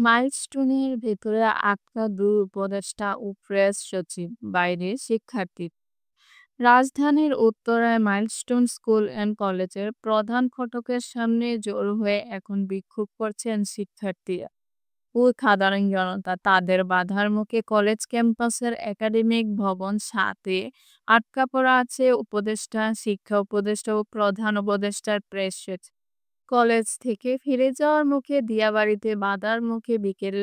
মাইলস্টোনের ভেতরে আটকা দুই উপদেষ্টা ও প্রেস সচিব, বাইরে শিক্ষার্থী। রাজধানীর উত্তরায় মাইলস্টোন স্কুল অ্যান্ড কলেজের প্রধান ফটকের সামনে জড়ো হয়ে এখন বিক্ষোভ করছেন শিক্ষার্থীরা ও সাধারণ জনতা। তাদের বাধার মুখে কলেজ ক্যাম্পাসের একাডেমিক ভবন ৭-এ আটকা পড়া আছে উপদেষ্টা, শিক্ষা উপদেষ্টা ও প্রধান উপদেষ্টার প্রেস সচিব। কলেজ থেকে ফিরে যাওয়ার মুখে দিয়াবাড়িতে বাধার মুখে বিকেল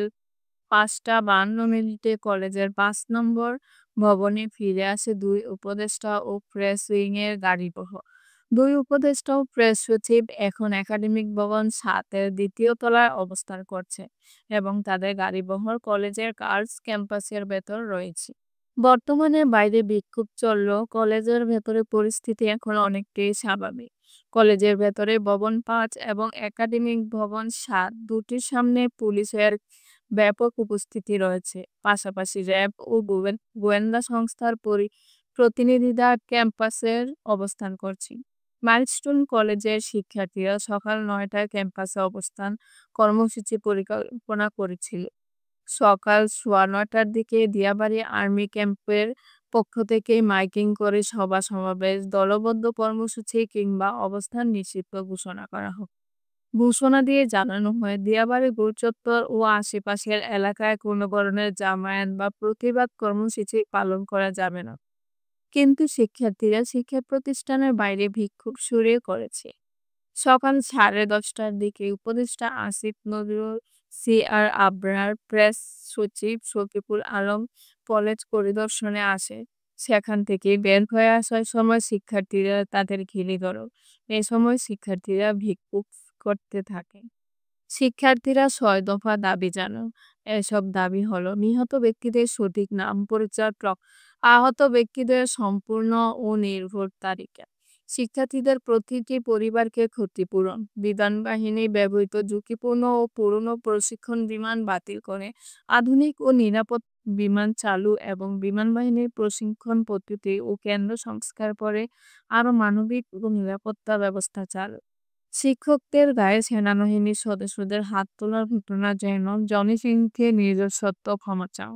৫টা ৫২ মিনিটে কলেজের ৫ নম্বর ভবনে ফিরে আসে দুই উপদেষ্টা ও প্রেস উইংয়ের গাড়িবহর। দুই উপদেষ্টা ও প্রেস সচিব এখন একাডেমিক ভবন ৭-এর দ্বিতীয় তলায় অবস্থান করছে এবং তাদের গাড়িবহর কলেজের গার্লস ক্যাম্পাসের ভেতর রয়েছে। বর্তমানে বাইরে বিক্ষোভ চললেও কলেজের ভেতরে পরিস্থিতি এখন অনেকটাই স্বাভাবিক। কলেজের ভেতরে ভবন ৫ এবং একাডেমিক ভবন ৭ দুটির সামনে পুলিশের ব্যাপক উপস্থিতি রয়েছে। পাশাপাশি র্যাব ও গোয়েন্দা সংস্থার প্রতিনিধিরা ক্যাম্পাসের অবস্থান করছেন। মাইলস্টোন কলেজের শিক্ষার্থীরা সকাল ৯টায় ক্যাম্পাসে অবস্থান কর্মসূচি পরিকল্পনা করেছিল। সকাল ৯:১৫টার দিকে দিয়াবাড়ি আর্মি ক্যাম্পের পক্ষ থেকে মাইকিং করে সভা-সমাবেশ, দলবদ্ধ কর্মসূচি কিংবা অবস্থান নিষিদ্ধ ঘোষণা করা হয়। ঘোষণা দিয়ে জানানো হয়, দিয়াবাড়ি গোলচত্বর ও আশেপাশের এলাকায় কোনো ধরনের জামায়াত বা প্রতিবাদ কর্মসূচি পালন করা যাবে না। কিন্তু শিক্ষার্থীরা শিক্ষা প্রতিষ্ঠানের বাইরে বিক্ষোভ শুরু করেছে। সকাল 10:30টার দিকে উপদেষ্টা আসিফ নজরুল, সিআর আবরার, প্রেস সচিব শফিকুল আলম কলেজ পরিদর্শনে আসে। সেখান থেকে বের হয়ে আসার সময় শিক্ষার্থীরা তাদের ঘিরে ধরে। এ সময় শিক্ষার্থীরা বিক্ষোভ করতে থাকে। শিক্ষার্থীরা ৬ দফা দাবি জানান। এসব দাবি হলো, নিহত ব্যক্তিদের সঠিক নাম পরিচয়, আহত ব্যক্তিদের সম্পূর্ণ ও নির্ভুল তালিকা, শিক্ষার্থীদের প্রতিটি পরিবারকে ক্ষতিপূরণ, বিমান বাহিনী ব্যবহৃত ঝুঁকিপূর্ণ ও পুরনো প্রশিক্ষণ বিমান বাতিল করে আধুনিক ও নিরাপদ বিমান চালু এবং বিমান বাহিনীর প্রশিক্ষণ পদ্ধতি ও কেন্দ্র সংস্কার করে আরও মানবিক ও নিরাপত্তা ব্যবস্থা চালু। শিক্ষকদের গায়ে সেনাবাহিনীর সদস্যদের হাত তোলার ঘটনা যেন জনসংখ্যে নিজস্বত্ব ক্ষমা চাও।